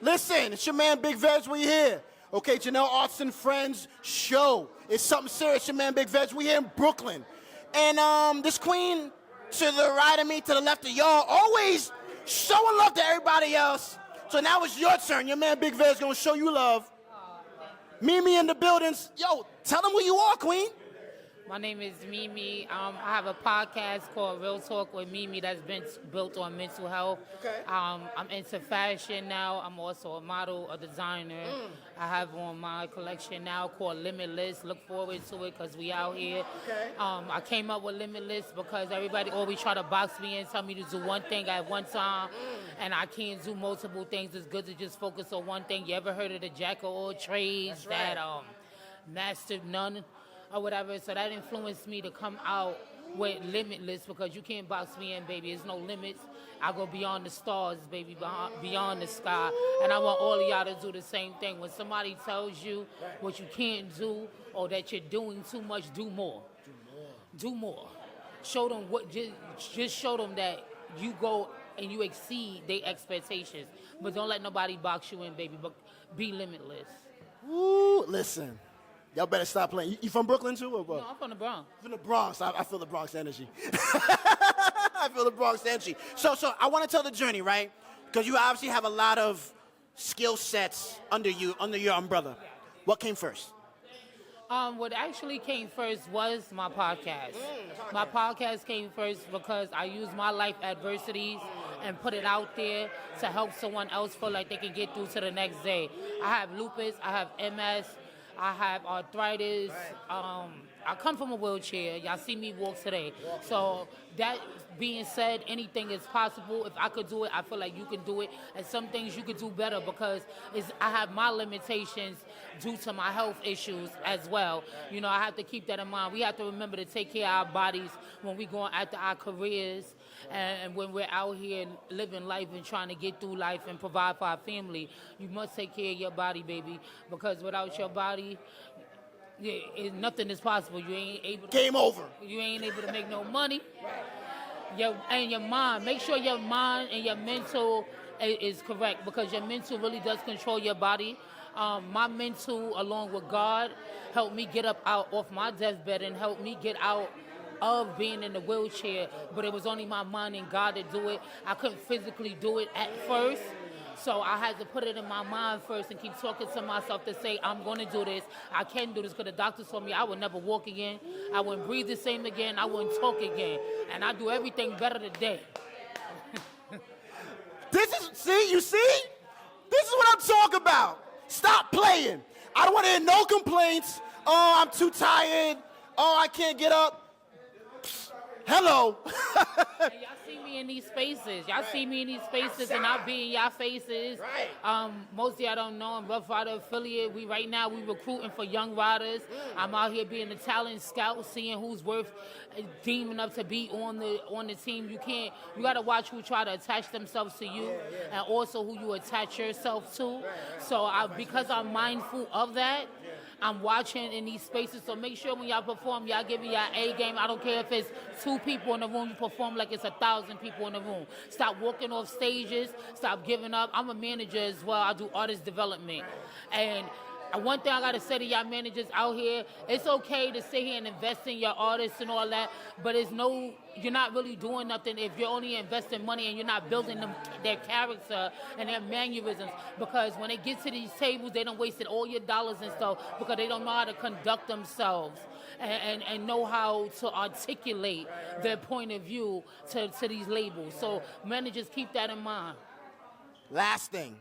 Listen, it's your man Big Veg, we here. Okay, Jenels Arts and Friends show. It's something serious, your man Big Veg, we here in Brooklyn. And this queen to the right of me, to the left of y'all, always showing love to everybody else. So now it's your turn. Your man Big Veg gonna show you love. Mimi in the buildings. Yo, tell them who you are, queen. My name is Mimi. I have a podcast called Real Talk with Mimi that's been built on mental health. Okay. I'm into fashion now. I'm also a model, a designer. I have on my collection now called Limitless. Look forward to it because we out here. Okay. I came up with Limitless because everybody always try to box me in, tell me to do one thing at one time, and I can't do multiple things. It's good to just focus on one thing. You ever heard of the jack of all trades? That's right. That mastered none? Or whatever, so that influenced me to come out with Limitless because you can't box me in, baby. There's no limits. I go beyond the stars, baby, beyond the sky. And I want all of y'all to do the same thing. When somebody tells you what you can't do or that you're doing too much, do more. Do more. Show them what. Just show them that you go and you exceed their expectations. But don't let nobody box you in, baby. But be limitless. Ooh, listen. Y'all better stop playing. You from Brooklyn too, or what? No, I'm from the Bronx. From the Bronx. I feel the Bronx energy. I feel the Bronx energy. So I want to tell the journey, right? Because you obviously have a lot of skill sets under your umbrella. What came first? What actually came first was my podcast. My podcast came first because I used my life adversities and put it out there to help someone else feel like they can get through to the next day. I have lupus. I have MS. I have arthritis. I come from a wheelchair. Y'all see me walk today. So that being said, anything is possible. If I could do it, I feel like you can do it. And some things you could do better because I have my limitations due to my health issues as well. You know, I have to keep that in mind. We have to remember to take care of our bodies when we're going after our careers and when we're out here living life and trying to get through life and provide for our family. You must take care of your body, baby, because without your body, nothing is possible. You ain't able to, Game over. You ain't able to make no money. And your mind. Make sure your mind and your mental is correct because your mental really does control your body. My mental, along with God, helped me get up out off my deathbed and helped me get out of being in the wheelchair. But it was only my mind and God to do it. I couldn't physically do it at first. So I had to put it in my mind first and keep talking to myself to say, I'm going to do this. I can do this because the doctor told me I would never walk again. I wouldn't breathe the same again. I wouldn't talk again. And I do everything better today. You see? This is what I'm talking about. Stop playing. I don't want to hear no complaints. Oh, I'm too tired. Oh, I can't get up. Hello. And y'all see me in these spaces. Y'all see me in these spaces and I be in y'all faces. Right. Most of y'all don't know I'm Rough Rider affiliate. Right now we recruiting for young riders. I'm out here being a talent scout, seeing who's worth deeming up to be on the team. You gotta watch who try to attach themselves to you and also who you attach yourself to. So because I'm mindful of that, I'm watching in these spaces, so make sure when y'all perform, y'all give me your A game. I don't care if it's 2 people in the room, you perform like it's 1,000 people in the room. Stop walking off stages, stop giving up. I'm a manager as well. I do artist development. And one thing I gotta say to y'all managers out here, it's okay to sit here and invest in your artists and all that, but you're not really doing nothing if you're only investing money and you're not building their character and their mannerisms. Because when they get to these tables, they don't wasted all your dollars and stuff because they don't know how to conduct themselves and know how to articulate their point of view to these labels. So managers, keep that in mind. Last thing.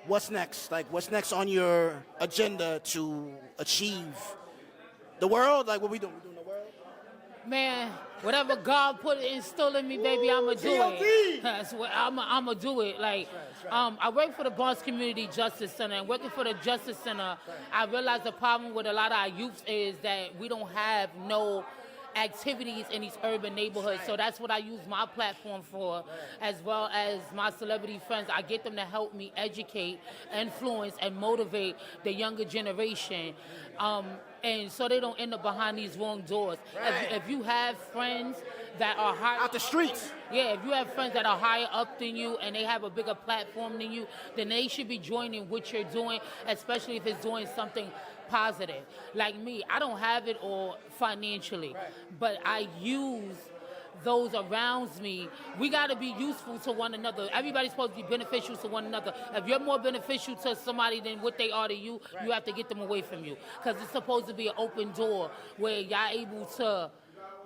What's next? Like, what's next on your agenda to achieve the world? Like, what we doing? We doing the world? Man, whatever God instill in me, baby, I'ma do it. That's what I'ma do it. Like, I work for the Bronx Community Justice Center, and working for the Justice Center, I realized the problem with a lot of our youth is that we don't have no activities in these urban neighborhoods. So that's what I use my platform for, as well as my celebrity friends. I get them to help me educate, influence, and motivate the younger generation. And so they don't end up behind these wrong doors. If you have friends that are higher Out the streets. Yeah, if you have friends that are higher up than you and they have a bigger platform than you, then they should be joining what you're doing, especially if it's doing something positive. Like me, I don't have it all financially, but I use those around me. We got to be useful to one another. Everybody's supposed to be beneficial to one another. If you're more beneficial to somebody than what they are to you, you have to get them away from you. Because it's supposed to be an open door where y'all able to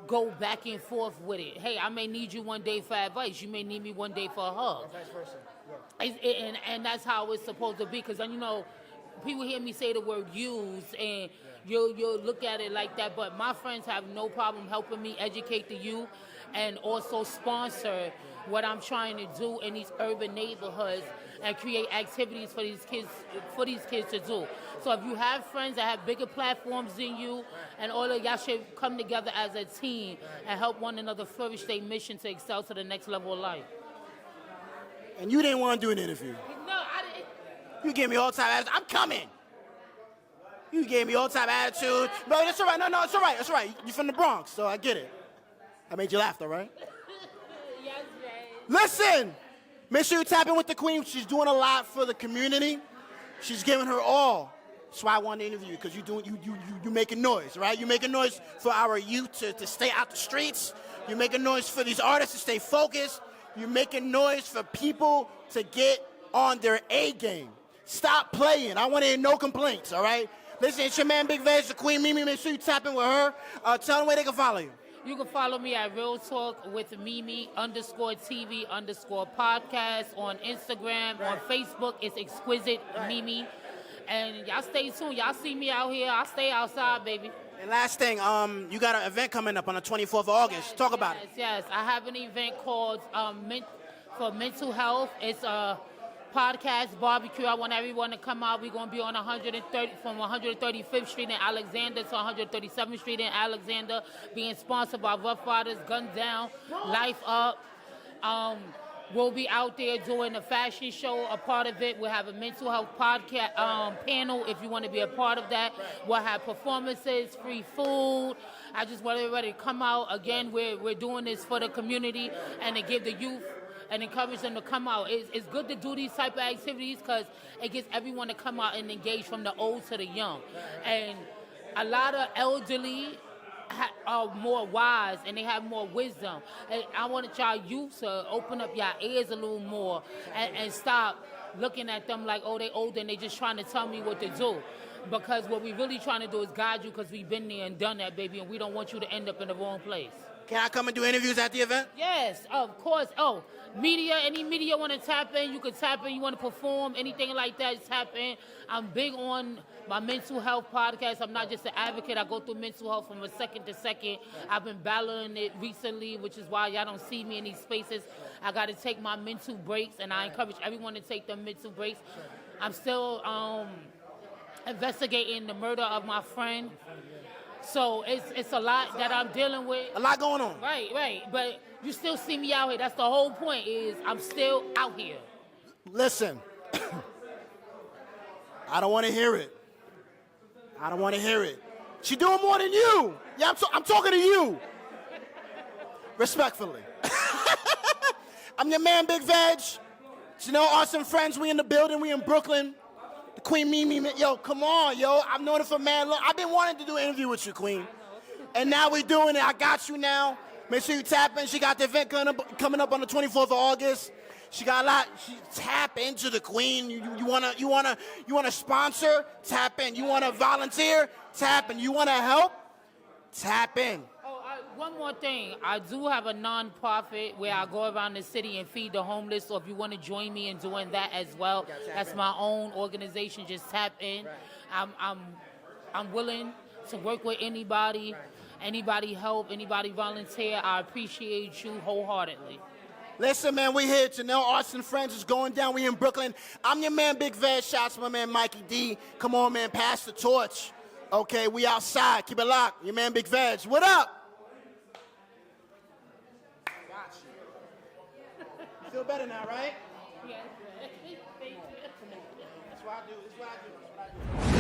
go back and forth with it. Hey, I may need you one day for advice. You may need me one day for a hug. Vice versa. And that's how it's supposed to be. Because, you know, people hear me say the word use, and you'll look at it like that. But my friends have no problem helping me educate the youth and also sponsor what I'm trying to do in these urban neighborhoods and create activities for these kids to do. So if you have friends that have bigger platforms than you, and all of y'all should come together as a team and help one another flourish their mission to excel to the next level of life. And you didn't want to do an interview. No, I didn't. You gave me all type of attitude. I'm coming. You gave me all type of attitude. But it's all right. No, it's all right. It's all right. You're from the Bronx, so I get it. I made you laugh, though, right? Yes, Jay. Listen, make sure you tap in with the queen. She's doing a lot for the community. She's giving her all. That's why I wanted to interview you, because you making noise, right? You're making noise for our youth to stay out the streets. You're making noise for these artists to stay focused. You're making noise for people to get on their A game. Stop playing. I want to hear no complaints, all right? Listen, it's your man Big Vegg, the Queen Mimi. Make sure you tap in with her. Tell them where they can follow you. You can follow me at Real Talk with Mimi _TV_podcast on Instagram. On Facebook, it's Exquisite Mimi. And y'all stay tuned. Y'all see me out here. I stay outside, baby. And last thing, you got an event coming up on the 24th of August. Talk about it. Yes. I have an event called for mental health. It's a podcast barbecue. I want everyone to come out. We're going to be on 135th Street in Alexander to 137th Street in Alexander, being sponsored by Rough Riders, Guns Down, Life Up. We'll be out there doing a fashion show. A part of it, we'll have a mental health podcast panel if you want to be a part of that. We'll have performances, free food. I just want everybody to come out. Again, we're doing this for the community and to give the youth and encourage them to come out. It's good to do these type of activities because it gets everyone to come out and engage, from the old to the young. And a lot of elderly are more wise and they have more wisdom. And I wanted y'all youth to open up your ears a little more and stop looking at them like, oh, they older and they just trying to tell me what to do. Because what we really trying to do is guide you, because we've been there and done that, baby, and we don't want you to end up in the wrong place. Can I come and do interviews at the event? Yes, of course. Oh, media, any media want to tap in, you can tap in. You want to perform, anything like that, tap in. I'm big on my mental health podcast. I'm not just an advocate. I go through mental health from a second to second. I've been battling it recently, which is why y'all don't see me in these spaces. I got to take my mental breaks, and I encourage everyone to take their mental breaks. I'm still investigating the murder of my friend. So it's a lot that I'm dealing with. A lot going on. Right. But you still see me out here. That's the whole point, is I'm still out here. Listen, I don't want to hear it. I don't want to hear it. She doing more than you. Yeah, I'm talking to you. Respectfully. I'm your man, Big Vegg. Jenels Art and friends. We in the building. We in Brooklyn. The Queen Mimi, yo, come on, yo. I've known her for man long. I've been wanting to do an interview with you, Queen. And now we're doing it. I got you now. Make sure you tap in. She got the event coming up on the 24th of August. She got a lot. She tap into the Queen. You wanna sponsor? Tap in. You wanna volunteer? Tap in. You wanna help? Tap in. One more thing. I do have a non-profit where I go around the city and feed the homeless. So if you want to join me in doing that as well, that's my own organization. Just tap in. I'm willing to work with anybody. Anybody help, anybody volunteer. I appreciate you wholeheartedly. Listen, man, we here. Jenels Art and Friends is going down. We in Brooklyn. I'm your man, Big Vegg. Shouts to my man, Mikey D. Come on, man, pass the torch. Okay, we outside. Keep it locked. Your man, Big Vegg. What up? Feel better now, right? Yes. Thank you. That's what I do. That's what I do.